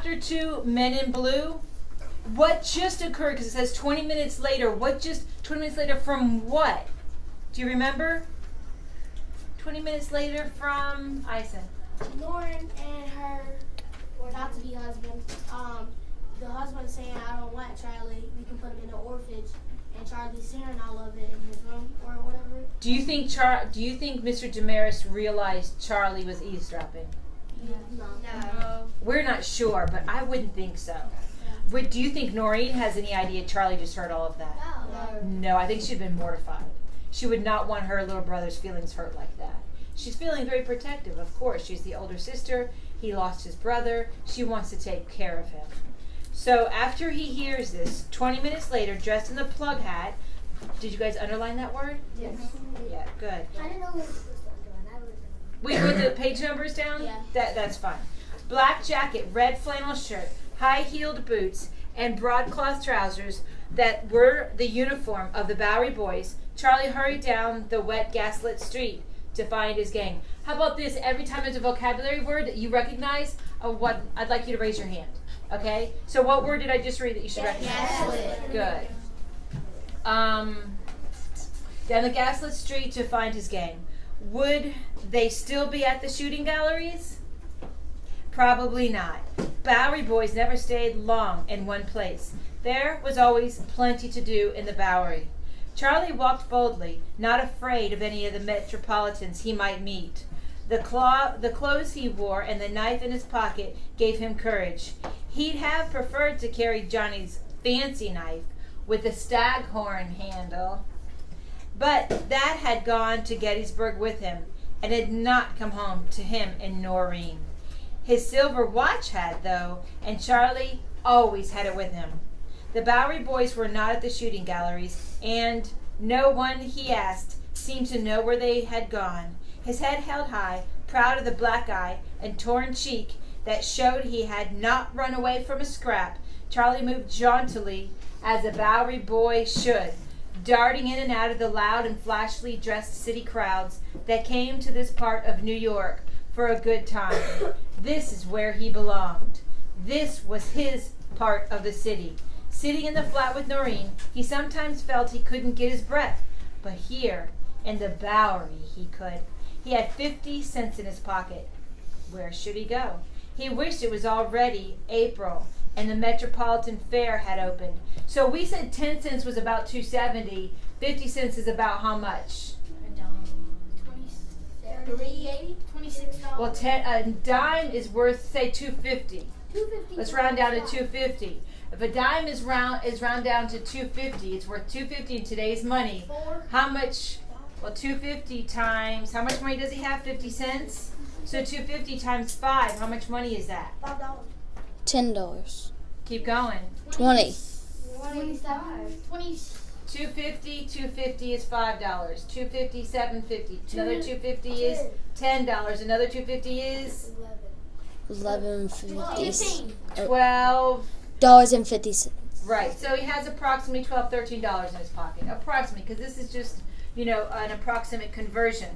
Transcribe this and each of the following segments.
Chapter 2, Men in Blue. What just occurred, because it says 20 minutes later, 20 minutes later from what? Do you remember? 20 minutes later from Isa. Lauren and her were about to be husbands. The husband saying, I don't want Charley, we can put him in an orphanage. And Charley's hearing all of it in his room or whatever. Do you think Mr. Damaris realized Charley was eavesdropping? No. We're not sure, but I wouldn't think so. Do you think Noreen has any idea Charley just heard all of that? No, I think she'd been mortified. She would not want her little brother's feelings hurt like that. She's feeling very protective, of course. She's the older sister. He lost his brother. She wants to take care of him. So after he hears this, 20 minutes later, dressed in the plug hat, did you guys underline that word? Yes. Yeah, good. I didn't know what was supposed to underline. We put the page numbers down? Yeah. That's fine. Black jacket, red flannel shirt, high-heeled boots, and broadcloth trousers that were the uniform of the Bowery Boys. Charley hurried down the wet, gaslit street to find his gang. How about this? Every time it's a vocabulary word that you recognize, I'd like you to raise your hand. Okay? So what word did I just read that you should recognize? Gaslit. Good. Down the gaslit street to find his gang. Would they still be at the shooting galleries? Probably not. Bowery Boys never stayed long in one place. There was always plenty to do in the Bowery. Charley walked boldly, not afraid of any of the metropolitans he might meet. The clothes he wore and the knife in his pocket gave him courage. He'd have preferred to carry Johnny's fancy knife with a staghorn handle, but that had gone to Gettysburg with him and had not come home to him in Noreen. His silver watch had, though, and Charley always had it with him. The Bowery Boys were not at the shooting galleries, and no one he asked seemed to know where they had gone. His head held high, proud of the black eye and torn cheek that showed he had not run away from a scrap, Charley moved jauntily as a Bowery boy should, darting in and out of the loud and flashily dressed city crowds that came to this part of New York for a good time. This is where he belonged. This was his part of the city. Sitting in the flat with Noreen, he sometimes felt he couldn't get his breath, but here, in the Bowery, he could. He had 50 cents in his pocket. Where should he go? He wished it was already April and the Metropolitan Fair had opened. So we said 10 cents was about $2.70. 50 cents is about how much? $26. Well, a dime is worth, say, $2.50. $2.50. Let's round down to $2.50. If a dime is round down to $2.50, it's worth $2.50 in today's money. How much? Well, $2.50 times, how much money does he have? 50 cents? So $2.50 times 5, how much money is that? $5. $10. Keep going. 20. 27. 20. $2.50 is $5. $2.50, $7.50. Another $2.50 is $10. Another $2.50 is $11.50. $12.50. $50. Right. So he has approximately $12, $13 in his pocket. Approximately, because this is just, an approximate conversion.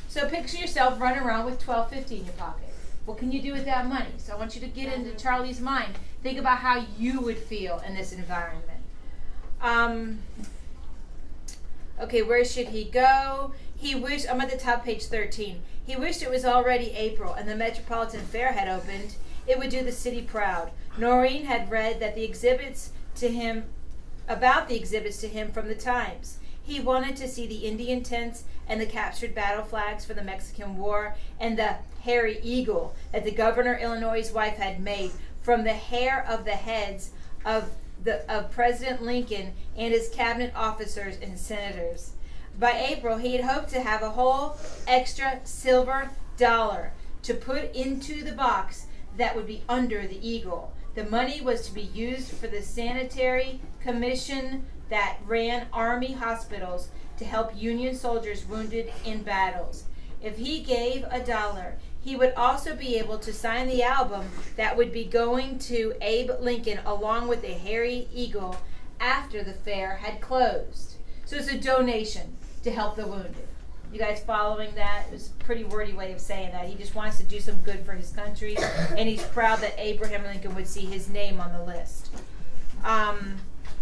So picture yourself running around with $12.50 in your pocket. What can you do with that money? So I want you to get into Charley's mind. Think about how you would feel in this environment. Okay, where should he go? I'm at the top, page 13. He wished it was already April and the Metropolitan Fair had opened. It would do the city proud. Noreen had read that the exhibits to him from the Times. He wanted to see the Indian tents and the captured battle flags for the Mexican War and the hairy eagle that the Governor Illinois' wife had made from the hair of the heads of President Lincoln and his cabinet officers and senators. By April, he had hoped to have a whole extra silver dollar to put into the box that would be under the eagle. The money was to be used for the sanitary commission that ran army hospitals to help Union soldiers wounded in battles. If he gave $1, he would also be able to sign the album that would be going to Abe Lincoln along with a hairy eagle after the fair had closed. So it's a donation to help the wounded. You guys following that? It was a pretty wordy way of saying that. He just wants to do some good for his country, and he's proud that Abraham Lincoln would see his name on the list.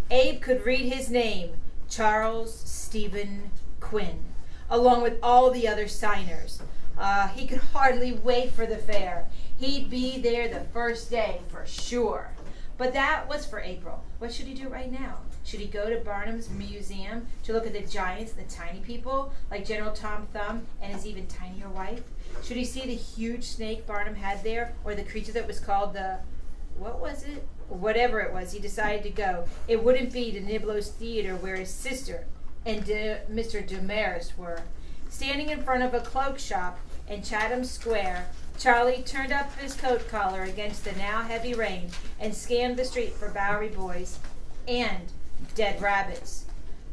Abe could read his name, Charles Stephen Quinn, along with all the other signers. He could hardly wait for the fair. He'd be there the first day for sure. But that was for April. What should he do right now? Should he go to Barnum's museum to look at the giants and the tiny people, like General Tom Thumb and his even tinier wife? Should he see the huge snake Barnum had there, or the creature that was called the, what was it? Whatever it was, he decided to go. It wouldn't be to Niblo's Theater, where his sister and Mr. Damaris were. Standing in front of a cloak shop in Chatham Square, Charley turned up his coat collar against the now heavy rain and scanned the street for Bowery boys and dead rabbits.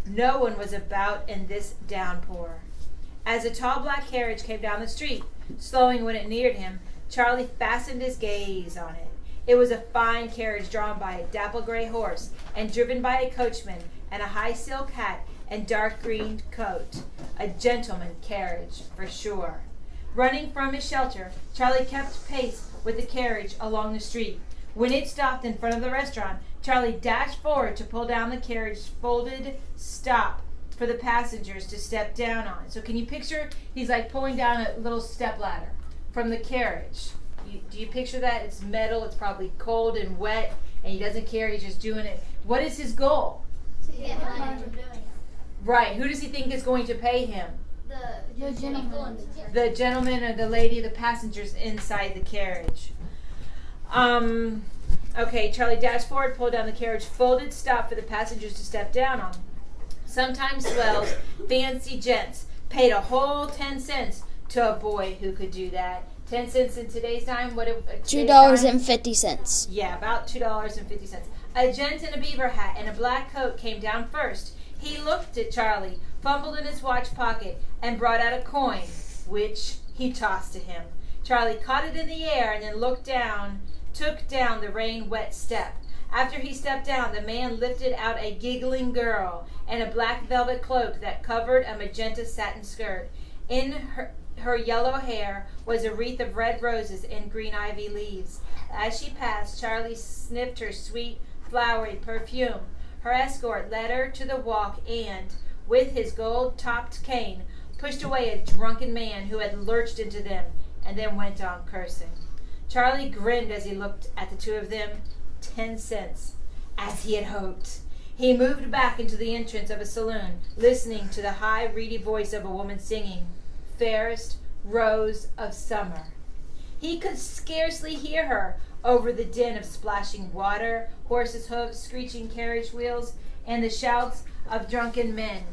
No one was about in this downpour. As a tall black carriage came down the street, slowing when it neared him, Charley fastened his gaze on it. It was a fine carriage drawn by a dapple gray horse and driven by a coachman and a high silk hat and dark green coat. A gentleman carriage, for sure. Running from his shelter, Charley kept pace with the carriage along the street. When it stopped in front of the restaurant, Charley dashed forward to pull down the carriage's folded stop for the passengers to step down on. So can you picture, he's like pulling down a little step ladder from the carriage. Do you picture that? It's metal, it's probably cold and wet, and he doesn't care, he's just doing it. What is his goal? To get money from doing it. Right, who does he think is going to pay him? The gentleman. The gentleman or the lady, the passengers inside the carriage. Okay, Charley dashed forward, pulled down the carriage, folded stop for the passengers to step down on. Sometimes swells, fancy gents, paid a whole 10 cents to a boy who could do that. 10 cents in today's time? What? $2.50. Yeah, about $2.50. A gent in a beaver hat and a black coat came down first. He looked at Charley, fumbled in his watch pocket, and brought out a coin, which he tossed to him. Charley caught it in the air and then took down the rain-wet step. After he stepped down, the man lifted out a giggling girl in a black velvet cloak that covered a magenta satin skirt. In her yellow hair was a wreath of red roses and green ivy leaves. As she passed, Charley sniffed her sweet, flowery perfume. Her escort led her to the walk and, with his gold-topped cane, pushed away a drunken man who had lurched into them and then went on cursing. Charley grinned as he looked at the two of them. 10 cents, as he had hoped. He moved back into the entrance of a saloon, listening to the high, reedy voice of a woman singing, "Fairest Rose of Summer." He could scarcely hear her over the din of splashing water, horses' hooves, screeching carriage wheels, and the shouts of drunken men.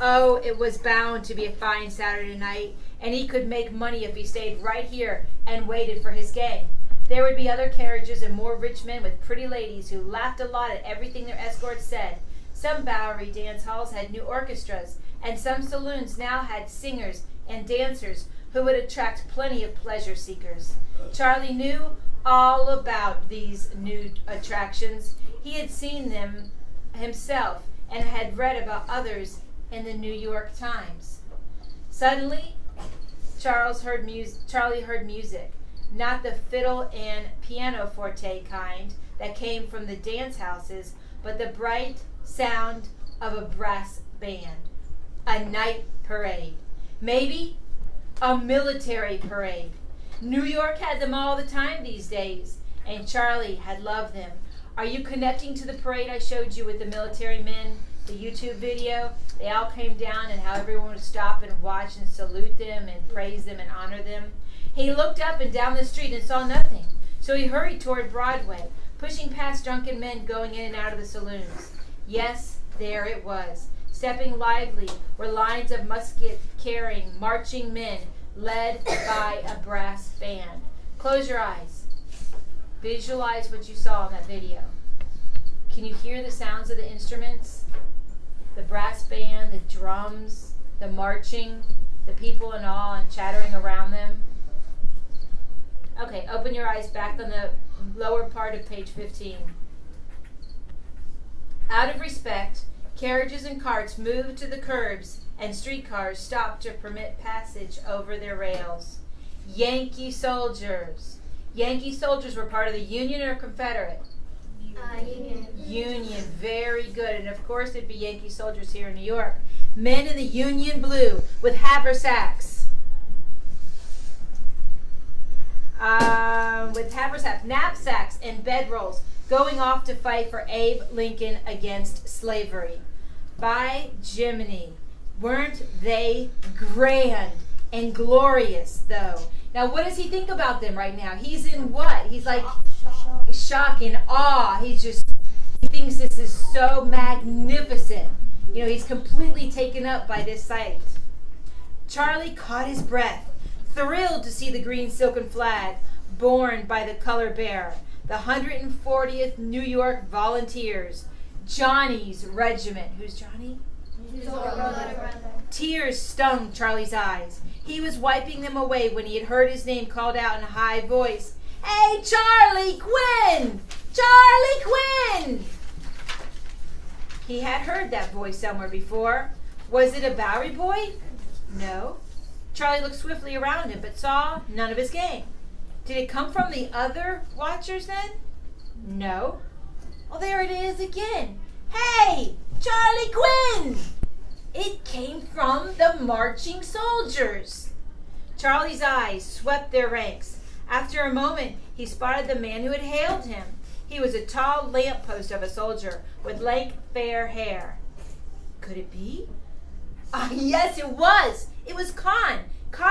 Oh, it was bound to be a fine Saturday night, and he could make money if he stayed right here and waited for his gang. There would be other carriages and more rich men with pretty ladies who laughed a lot at everything their escorts said. Some Bowery dance halls had new orchestras, and some saloons now had singers and dancers who would attract plenty of pleasure seekers. Charley knew all about these new attractions. He had seen them himself and had read about others in the New York Times. Suddenly, Charley heard music. Not the fiddle and pianoforte kind that came from the dance houses, but the bright sound of a brass band. A night parade. Maybe a military parade. New York had them all the time these days, and Charley had loved them. Are you connecting to the parade I showed you with the military men, the YouTube video? They all came down and how everyone would stop and watch and salute them and praise them and honor them. He looked up and down the street and saw nothing, so he hurried toward Broadway, pushing past drunken men going in and out of the saloons. Yes, there it was. Stepping lively were lines of musket-carrying, marching men led by a brass band. Close your eyes. Visualize what you saw in that video. Can you hear the sounds of the instruments? The brass band, the drums, the marching, the people in awe and chattering around them. Okay, open your eyes back on the lower part of page 15. Out of respect, carriages and carts moved to the curbs and streetcars stopped to permit passage over their rails. Yankee soldiers. Yankee soldiers were part of the Union or Confederate? Union. Union, very good. And of course it'd be Yankee soldiers here in New York. Men in the Union blue with haversacks. Knapsacks and bedrolls, going off to fight for Abe Lincoln against slavery. By Jiminy, weren't they grand and glorious, though? Now, what does he think about them right now? He's in what? He's like shock and awe. He thinks this is so magnificent. You know, he's completely taken up by this sight. Charley caught his breath, thrilled to see the green silken flag borne by the color bearer, the 140th New York Volunteers, Johnny's regiment. Who's Johnny? Tears stung Charley's eyes. He was wiping them away when he had heard his name called out in a high voice. Hey, Charley Quinn! Charley Quinn! He had heard that voice somewhere before. Was it a Bowery boy? No. Charley looked swiftly around him, but saw none of his gang. Did it come from the other watchers then? No. Oh, there it is again. Hey, Charley Quinn! It came from the marching soldiers. Charley's eyes swept their ranks. After a moment, he spotted the man who had hailed him. He was a tall lamppost of a soldier with lank, fair hair. Could it be? Ah, yes, it was. It was Con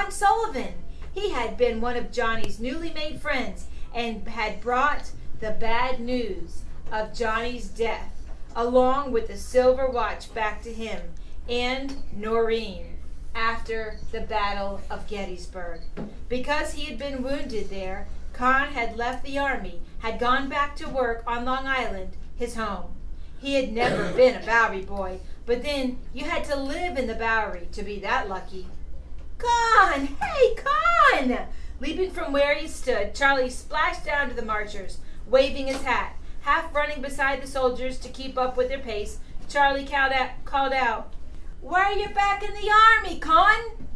Sullivan. He had been one of Johnny's newly made friends and had brought the bad news of Johnny's death, along with the silver watch back to him and Noreen after the Battle of Gettysburg. Because he had been wounded there, Con had left the army, had gone back to work on Long Island, his home. He had never been a Bowery boy, but then you had to live in the Bowery to be that lucky. Con! Hey, Con! Leaping from where he stood, Charley splashed down to the marchers, waving his hat. Half running beside the soldiers to keep up with their pace, Charley called out, Why are you back in the army, Con?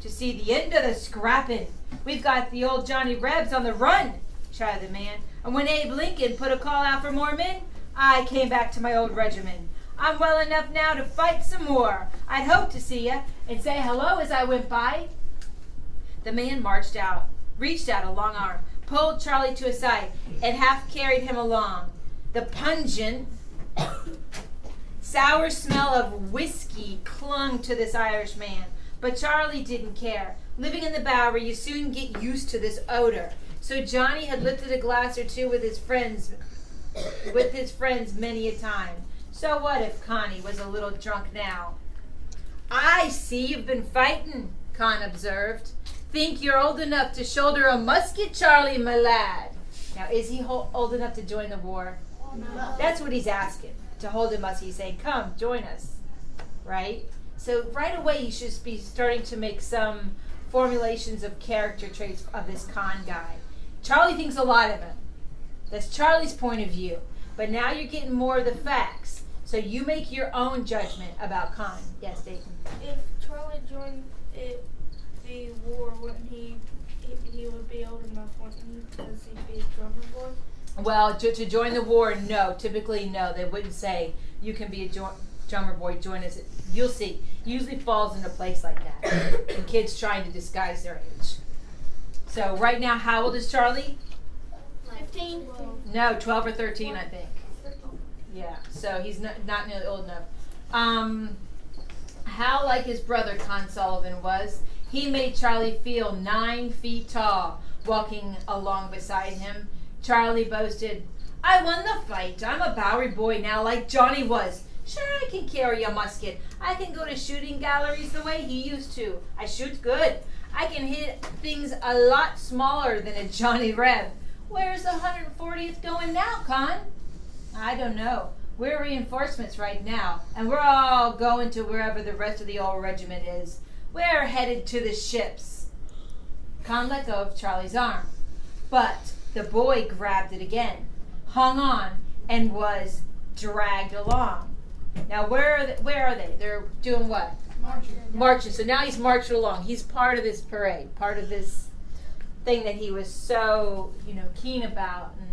To see the end of the scrapping. We've got the old Johnny Rebs on the run, shouted the man. And when Abe Lincoln put a call out for more men, I came back to my old regiment. I'm well enough now to fight some more. I'd hope to see you and say hello as I went by. The man reached out a long arm, pulled Charley to his side, and half carried him along. The pungent, sour smell of whiskey clung to this Irish man, but Charley didn't care. Living in the Bowery, you soon get used to this odor. So Johnny had lifted a glass or two with his friends many a time. So what if Connie was a little drunk now? I see you've been fighting, Con observed. Think you're old enough to shoulder a musket, Charley, my lad? Now, is he old enough to join the war? No. That's what he's asking, to hold a musket. He's saying, come, join us, right? So right away, you should be starting to make some formulations of character traits of this Con guy. Charley thinks a lot of him. That's Charley's point of view. But now you're getting more of the facts. So you make your own judgment about Con. Yes, Dayton? If Charley joined the war, wouldn't he would be old enough, wouldn't he? Because he'd be a drummer boy? Well, to join the war, no. Typically, no. They wouldn't say, you can be a drummer boy, join us. You'll see. Usually falls into place like that. And kids trying to disguise their age. So right now, how old is Charley? 15. No, 12 or 13, I think. Yeah, so he's not nearly old enough. How like his brother Con Sullivan was, he made Charley feel 9 feet tall walking along beside him. Charley boasted, I won the fight. I'm a Bowery boy now like Johnny was. Sure, I can carry a musket. I can go to shooting galleries the way he used to. I shoot good. I can hit things a lot smaller than a Johnny Reb. Where's the 140th going now, Con? I don't know. We're reinforcements right now, and we're all going to wherever the rest of the old regiment is. We're headed to the ships. Con let go of Charley's arm, but the boy grabbed it again, hung on, and was dragged along. Now, where are they? They're doing what? Marching. So now he's marching along. He's part of this parade, part of this thing that he was so, keen about and